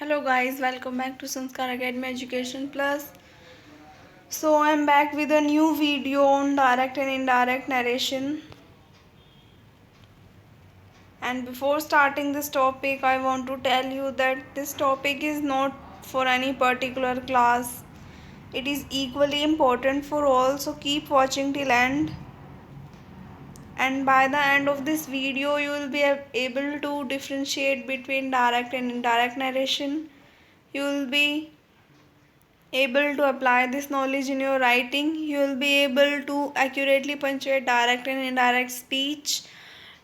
Hello guys, welcome back to Sanskar Academy Education Plus. So I'm back with a new video on direct and indirect narration. And before starting this topic, I want to tell you that this topic is not for any particular class. It is equally important for all, so keep watching till end. And by the end of this video, you will be able to differentiate between direct and indirect narration. You will be able to apply this knowledge in your writing. You will be able to accurately punctuate direct and indirect speech,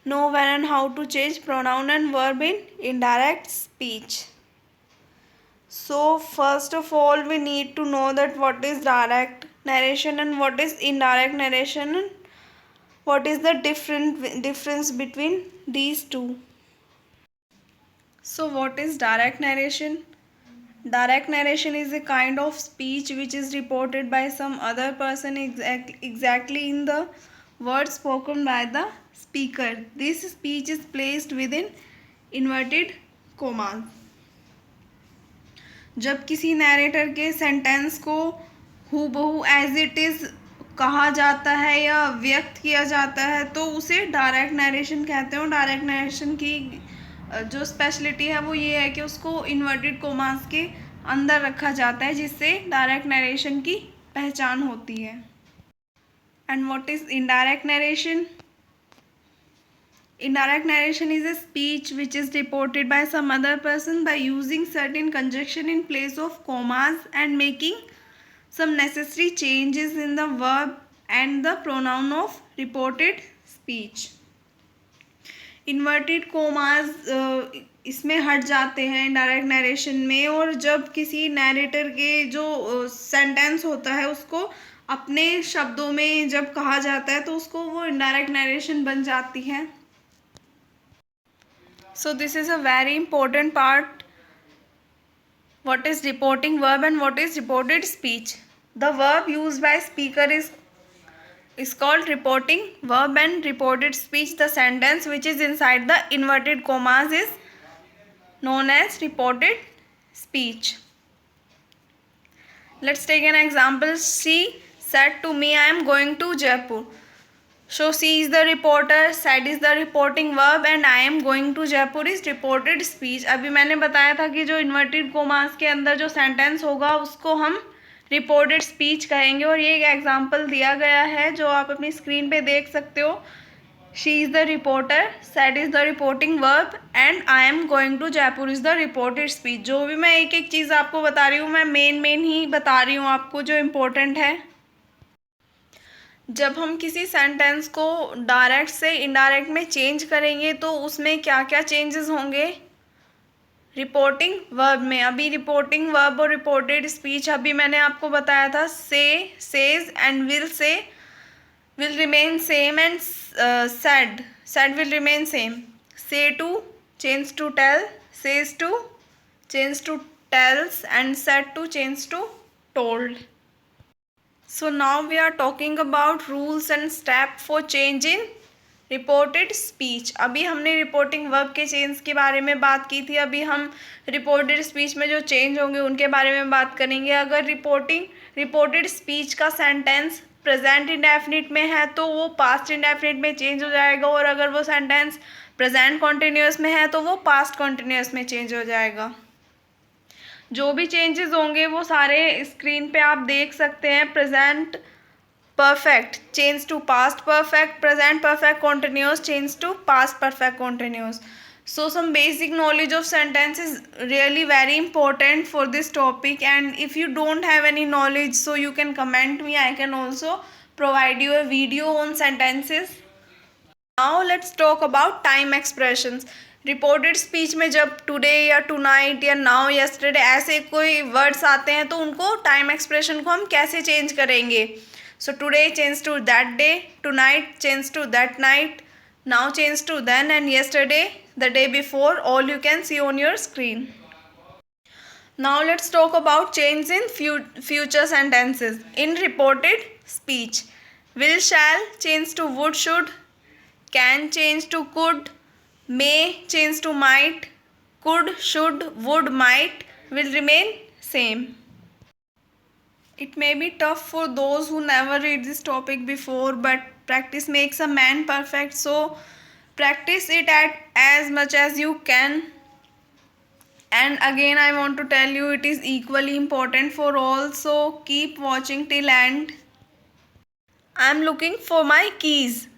know when and how to change pronoun and verb in indirect speech. So first of all, we need to know that what is direct narration and what is indirect narration, and what is the difference between these two. So what is direct narration? Direct narration is a kind of speech which is reported by some other person exactly in the words spoken by the speaker. This speech is placed within inverted commas. जब किसी narrator के sentence को हूबहू as it is कहा जाता है या व्यक्त किया जाता है तो उसे डायरेक्ट नरेशन कहते हैं. डायरेक्ट नरेशन की जो स्पेशलिटी है वो ये है कि उसको इन्वर्टेड कोमास के अंदर रखा जाता है, जिससे डायरेक्ट नरेशन की पहचान होती है. And what is indirect narration? Indirect narration is a speech which is reported by some other person by using certain conjunction in place of commas and making some necessary changes in the verb and the pronoun of reported speech. Inverted commas इसमें हट जाते हैं indirect narration में, और जब किसी narrator के जो सेंटेंस होता है उसको अपने शब्दों में जब कहा जाता है तो उसको वो इनडायरेक्ट नरेशन बन जाती है. So this is a very important part. What is reporting verb and what is reported speech? The verb used by speaker is called reporting verb, and reported speech, the sentence which is inside the inverted commas, is known as reported speech. Let's take an example. She said to me, I am going to Jaipur. So she is the reporter, said is the reporting verb, and I am going to Jaipur is reported speech. अभी मैंने बताया था कि जो inverted commas के अंदर जो sentence होगा उसको हम रिपोर्टेड स्पीच कहेंगे, और ये एक एग्जांपल दिया गया है जो आप अपनी स्क्रीन पे देख सकते हो. She is the reporter, said is the reporting verb, and I am going to Jaipur is the reported speech. जो भी मैं एक एक चीज़ आपको बता रही हूँ, मैं मेन ही बता रही हूँ आपको जो इम्पोर्टेंट है. जब हम किसी सेंटेंस को डायरेक्ट से इनडायरेक्ट में चेंज करेंगे तो उसमें क्या क्या चेंजेस होंगे रिपोर्टिंग वर्ब में. अभी रिपोर्टिंग वर्ब और रिपोर्टेड स्पीच अभी मैंने आपको बताया था. Say, says and will remain same, and said will remain same. Say to change to tell, says to change to tells, and said to change to told. So now we are talking about rules and step for change in reported speech. अभी हमने reporting verb के change के बारे में बात की थी. अभी हम रिपोर्टेड स्पीच में जो चेंज होंगे उनके बारे में बात करेंगे. अगर रिपोर्टेड स्पीच का सेंटेंस प्रेजेंट इंडेफिनिट में है तो वो पास्ट इंडेफिनिट में चेंज हो जाएगा, और अगर वो सेंटेंस प्रेजेंट कॉन्टिन्यूस में है तो वो पास्ट कॉन्टिन्यूस में चेंज हो जाएगा. जो भी चेंजेस होंगे वो सारे स्क्रीन पे आप देख सकते हैं. Present perfect change to past perfect, present perfect continuous change to past perfect continuous. So some basic knowledge of sentence is really very important for this topic, and if you don't have any knowledge, so you can comment me. I can also provide you a video on sentences. Now let's talk about time expressions. Reported speech में जब today या tonight या now, yesterday ऐसे कोई words आते हैं तो उनको टाइम एक्सप्रेशन को हम कैसे चेंज करेंगे. So today change to that day, tonight change to that night, now change to then, and yesterday the day before. All you can see on your screen. Now let's talk about change in future sentences. In reported speech, will shall change to would should, can change to could, may change to might, could, should, would, might will remain same. It may be tough for those who never read this topic before, but practice makes a man perfect, so practice it at as much as you can. And again I want to tell you, it is equally important for all, so keep watching till end. I am looking for my keys.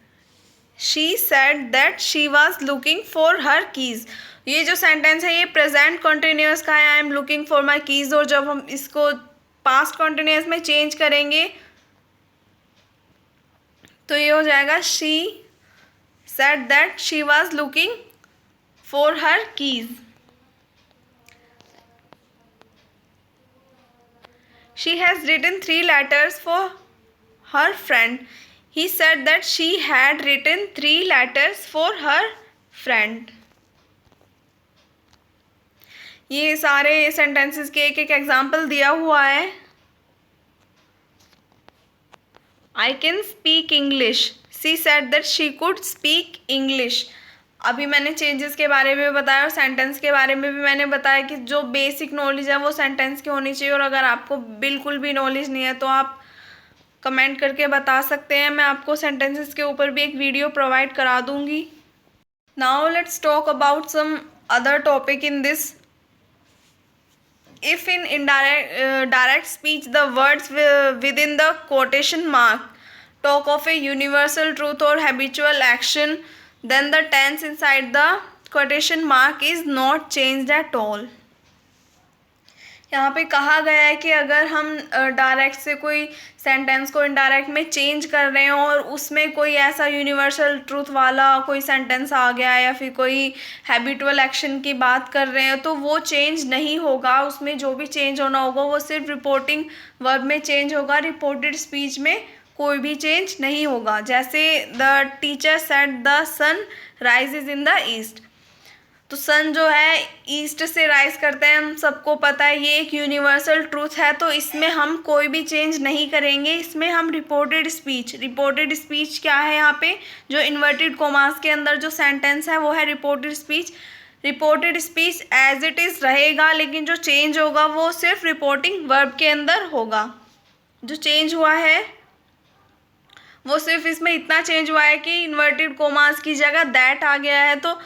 She said that she was looking for her keys. ये जो sentence है ये present continuous का है, I am looking for my keys, और जब हम इसको पास्ट कॉन्टिन्यूस में चेंज करेंगे तो ये हो जाएगा she said that she was looking for her keys. She has written 3 letters for her friend. He said that she had written 3 letters for her friend. ये सारे सेंटेंसेस के एक एक एग्जाम्पल दिया हुआ है. I can speak English. She said that she could speak English. अभी मैंने चेंजेस के बारे में बताया और सेंटेंस के बारे में भी मैंने बताया कि जो बेसिक नॉलेज है वो सेंटेंस की होनी चाहिए, और अगर आपको बिल्कुल भी नॉलेज नहीं है तो आप कमेंट करके बता सकते हैं. मैं आपको सेंटेंसेस के ऊपर भी एक वीडियो प्रोवाइड करा दूंगी. Now let's talk about some other topic in this. If in direct speech the words within the quotation mark talk of a universal truth or habitual action, then the tense inside the quotation mark is not changed at all. यहाँ पे कहा गया है कि अगर हम direct से कोई सेंटेंस को इनडायरेक्ट में चेंज कर रहे हैं और उसमें कोई ऐसा यूनिवर्सल ट्रूथ वाला कोई सेंटेंस आ गया या फिर कोई हैबिचुअल एक्शन की बात कर रहे हैं तो वो चेंज नहीं होगा. उसमें जो भी चेंज होना होगा वो सिर्फ रिपोर्टिंग वर्ब में चेंज होगा. रिपोर्टेड स्पीच में कोई भी चेंज नहीं होगा. जैसे the teacher said the sun rises in the east. तो सन जो है ईस्ट से राइज करते हैं, हम सबको पता है, ये एक यूनिवर्सल ट्रूथ है. तो इसमें हम कोई भी चेंज नहीं करेंगे. इसमें हम रिपोर्टेड स्पीच क्या है, यहाँ पे जो इन्वर्टेड कोमास के अंदर जो सेंटेंस है वो है reported speech. Reported speech as it is रहेगा, लेकिन जो चेंज होगा वो सिर्फ रिपोर्टिंग वर्ब के अंदर होगा. जो चेंज हुआ है वो सिर्फ इसमें इतना चेंज हुआ है कि इन्वर्टेड कोमास की जगह दैट आ गया है. तो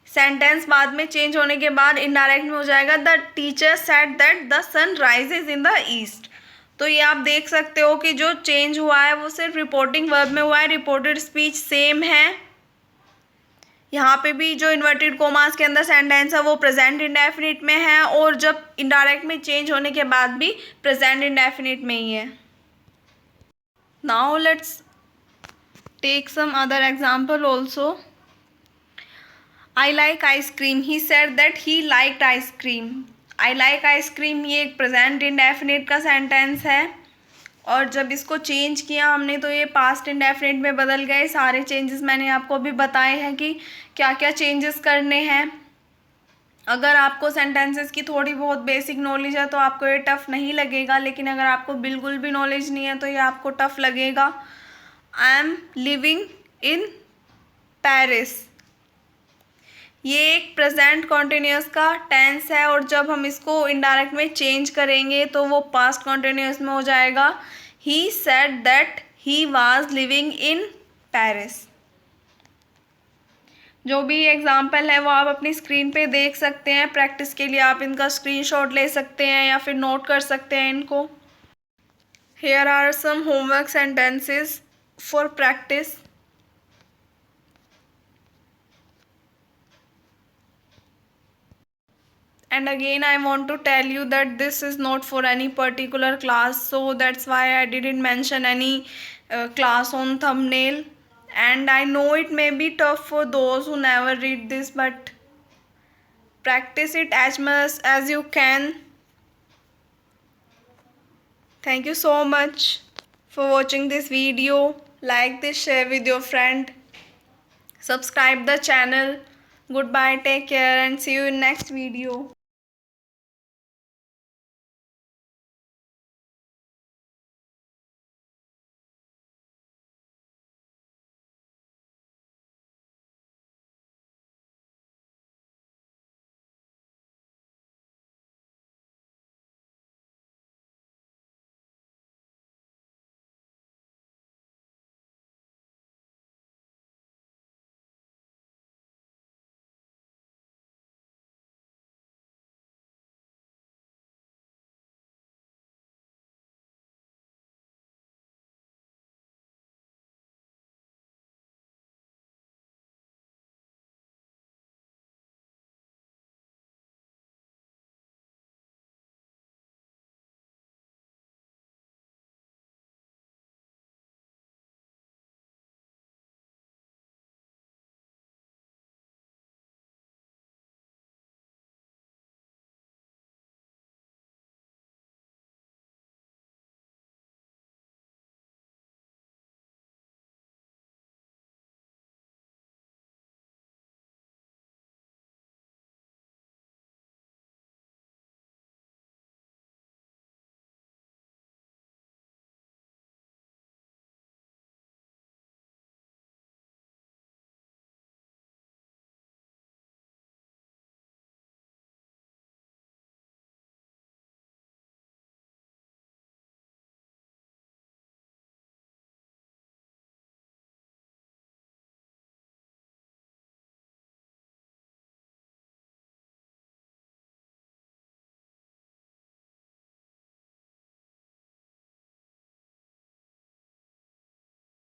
सेंटेंस बाद में चेंज होने के बाद इनडायरेक्ट में हो जाएगा the teacher said that the sun rises in the east. तो ये आप देख सकते हो कि जो चेंज हुआ है वो सिर्फ रिपोर्टिंग वर्ब में हुआ है. रिपोर्टेड स्पीच सेम है. यहाँ पे भी जो इन्वर्टेड कोमास के अंदर सेंटेंस है वो प्रेजेंट इंडेफिनिट में है, और जब इनडायरेक्ट में चेंज होने के बाद भी प्रेजेंट इंडेफिनिट में ही है. Now let's take some other example also. I like ice cream. He said that he liked ice cream. I like ice cream ये एक प्रेजेंट इंडेफिनिट का सेंटेंस है, और जब इसको चेंज किया हमने तो ये पास्ट इंडेफिनिट में बदल गए. सारे चेंजेस मैंने आपको अभी बताए हैं कि क्या क्या चेंजेस करने हैं. अगर आपको सेंटेंसेस की थोड़ी बहुत बेसिक नॉलेज है तो आपको ये टफ़ नहीं लगेगा, लेकिन अगर आपको बिल्कुल भी नॉलेज नहीं है तो ये आपको टफ़ लगेगा. I am living in Paris. ये एक प्रेजेंट कॉन्टिन्यूस का टेंस है, और जब हम इसको इनडायरेक्ट में चेंज करेंगे तो वो पास्ट कॉन्टिन्यूस में हो जाएगा. He said that he was living in Paris. जो भी एग्जाम्पल है वो आप अपनी स्क्रीन पे देख सकते हैं. प्रैक्टिस के लिए आप इनका स्क्रीनशॉट ले सकते हैं या फिर नोट कर सकते हैं इनको. Here are some homework sentences for practice. And again I want to tell you that this is not for any particular class, so that's why I didn't mention any class on thumbnail. And I know it may be tough for those who never read this, but practice it as much as you can. Thank you so much for watching this video. Like this, share with your friend, subscribe the channel. Goodbye, take care, and see you in next video.